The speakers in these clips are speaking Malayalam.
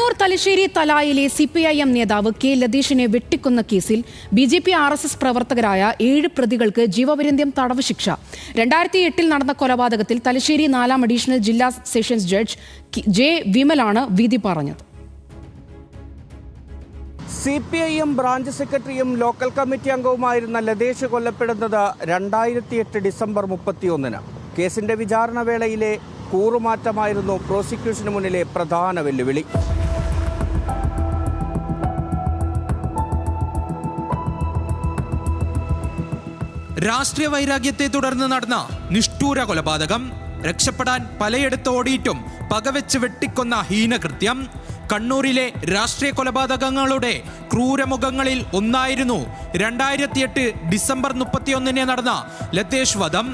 കണ്ണൂർ തലശ്ശേരി തലായിലെ CPIM നേതാവ് കെ ലതീഷിനെ വെട്ടിക്കൊന്ന കേസിൽ BJP RSS പ്രവർത്തകരായ 7 പ്രതികൾക്ക് ജീവപര്യന്തം തടവ് ശിക്ഷ. 2008 നടന്ന കൊലപാതകത്തിൽ തലശ്ശേരി 4ാം അഡീഷണൽ ജില്ലാ സെഷൻസ് ജഡ്ജ് J. വിമലാണ് വിധി പറഞ്ഞത്. CPIM ബ്രാഞ്ച് സെക്രട്ടറിയും ലോക്കൽ കമ്മിറ്റി അംഗവുമായിരുന്ന ലതീഷ് കൊല്ലപ്പെടുന്നത് 2008 ഡിസംബർ 31-ന്. കേസിന്റെ വിചാരണ വേളയിലെ കൂറുമാറ്റമായിരുന്നു പ്രോസിക്യൂഷന് മുന്നിലെ പ്രധാന വെല്ലുവിളി. രാഷ്ട്രീയ വൈരാഗ്യത്തെ തുടർന്ന് നടന്ന നിഷ്ഠൂര കൊലപാതകം, രക്ഷപ്പെടാൻ പലയിടത്ത് ഓടിയിട്ടും പകവെച്ച് വെട്ടിക്കൊന്ന ഹീനകൃത്യം. കണ്ണൂരിലെ രാഷ്ട്രീയ കൊലപാതകങ്ങളുടെ ക്രൂരമുഖങ്ങളിൽ ഒന്നായിരുന്നു 2008 ഡിസംബർ 31-ന് നടന്ന ലതീഷ് വധം.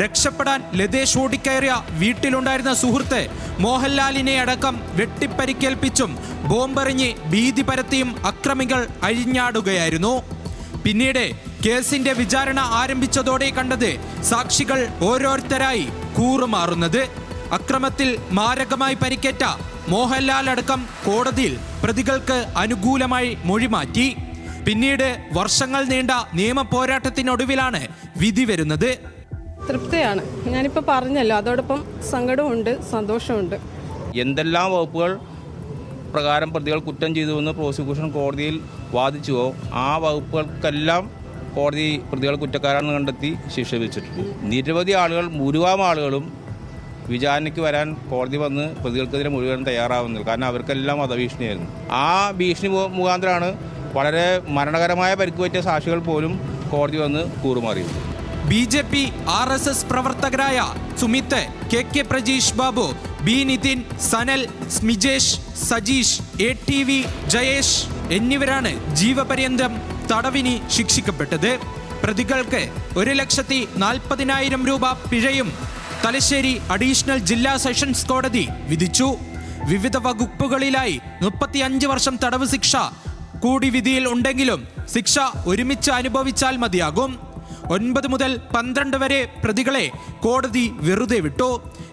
രക്ഷപ്പെടാൻ ലതീഷ് ഓടിക്കയറിയ വീട്ടിലുണ്ടായിരുന്ന സുഹൃത്ത് മോഹൻലാലിനെ അടക്കം വെട്ടിപ്പരിക്കേൽപ്പിച്ചും ബോംബെറിഞ്ഞ് ഭീതി പരത്തിയും അക്രമികൾ അഴിഞ്ഞാടുകയായിരുന്നു. പിന്നീട് കേസിന്റെ വിചാരണ ആരംഭിച്ചതോടെ കണ്ടത് സാക്ഷികൾ ഓരോരുത്തരായി കൂറുമാറുന്നത്. അക്രമത്തിൽ മാരകമായി പരിക്കേറ്റ മോഹൻലാൽ അടക്കം കോടതിയിൽ പ്രതികൾക്ക് അനുകൂലമായി മൊഴിമാറ്റി. പിന്നീട് വർഷങ്ങൾ നീണ്ട നിയമ പോരാട്ടത്തിനൊടുവിലാണ് വിധി വരുന്നത്. തൃപ്തിയാണ്. ഞാനിപ്പോൾ പറഞ്ഞല്ലോ, അതോടൊപ്പം സങ്കടമുണ്ട്, സന്തോഷമുണ്ട്. എന്തെല്ലാം വകുപ്പുകൾ പ്രകാരം പ്രതികൾ കുറ്റം ചെയ്തുവെന്ന് പ്രോസിക്യൂഷൻ കോടതിയിൽ വാദിച്ചുവോ ആ വകുപ്പുകൾക്കെല്ലാം കോടതി പ്രതികൾ കുറ്റക്കാരാണെന്ന് കണ്ടെത്തി ശിക്ഷ വിധിച്ചിട്ടുണ്ട്. നിരവധി ആളുകൾ, ഭൂരിഭാഗം ആളുകളും വിചാരണയ്ക്ക് വരാൻ കോടതി വന്ന് പ്രതികൾക്കെതിരെ മുഴുവൻ തയ്യാറാവുന്നില്ല. കാരണം അവർക്കെല്ലാം വധഭീഷണിയായിരുന്നു. ആ ഭീഷണി മുഖാന്തരമാണ് വളരെ മരണകരമായ പരിക്കുപറ്റിയ സാക്ഷികൾ പോലും കോടതി വന്ന് കൂറുമാറിയത്. BJP RSS പ്രവർത്തകരായ Sumith, KK Prajeesh Babu, B. Nitin, Sanal, Smijesh, Sajeesh, ATV Jayesh എന്നിവരാണ് ജീവപര്യന്തം തടവിന് ശിക്ഷിക്കപ്പെട്ടത്. പ്രതികൾക്ക് 1,40,000 രൂപ പിഴയും തലശ്ശേരി അഡീഷണൽ ജില്ലാ സെഷൻസ് കോടതി വിധിച്ചു. വിവിധ വകുപ്പുകളിലായി 35 വർഷം തടവ് ശിക്ഷ കൂടി വിധിയിൽ ഉണ്ടെങ്കിലും ശിക്ഷ ഒരുമിച്ച് അനുഭവിച്ചാൽ മതിയാകും. 9 മുതൽ 12 വരെ പ്രതികളെ കോടതി വെറുതെ വിട്ടു.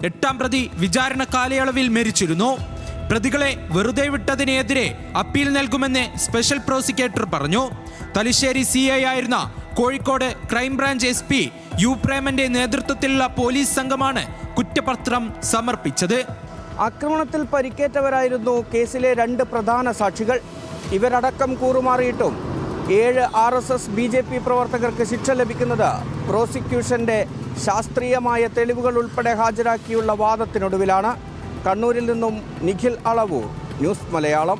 8ാം പ്രതി വിചാരണ കാലയളവിൽ മരിച്ചിരുന്നു. പ്രതികളെ വെറുതെ വിട്ടതിനെതിരെ അപ്പീൽ നൽകുമെന്ന് സ്പെഷ്യൽ പ്രോസിക്യൂട്ടർ പറഞ്ഞു. തലശ്ശേരി CI ആയിരുന്ന കോഴിക്കോട് ക്രൈംബ്രാഞ്ച് SP U. പ്രേമന്റെ നേതൃത്വത്തിലുള്ള പോലീസ് സംഘമാണ് കുറ്റപത്രം സമർപ്പിച്ചത്. ആക്രമണത്തിൽ പരിക്കേറ്റവരായിരുന്നു കേസിലെ 2 പ്രധാന സാക്ഷികൾ. ഇവരടക്കം കൂറുമാറിയിട്ടും 7 RSS BJP പ്രവർത്തകർക്ക് ശിക്ഷ ലഭിക്കുന്നത് പ്രോസിക്യൂഷന്റെ ശാസ്ത്രീയമായ തെളിവുകൾ ഉൾപ്പെടെ ഹാജരാക്കിയുള്ള വാദത്തിനൊടുവിലാണ്. കണ്ണൂരിൽ നിന്നും നിഖിൽ അളവൂർ, ന്യൂസ് മലയാളം.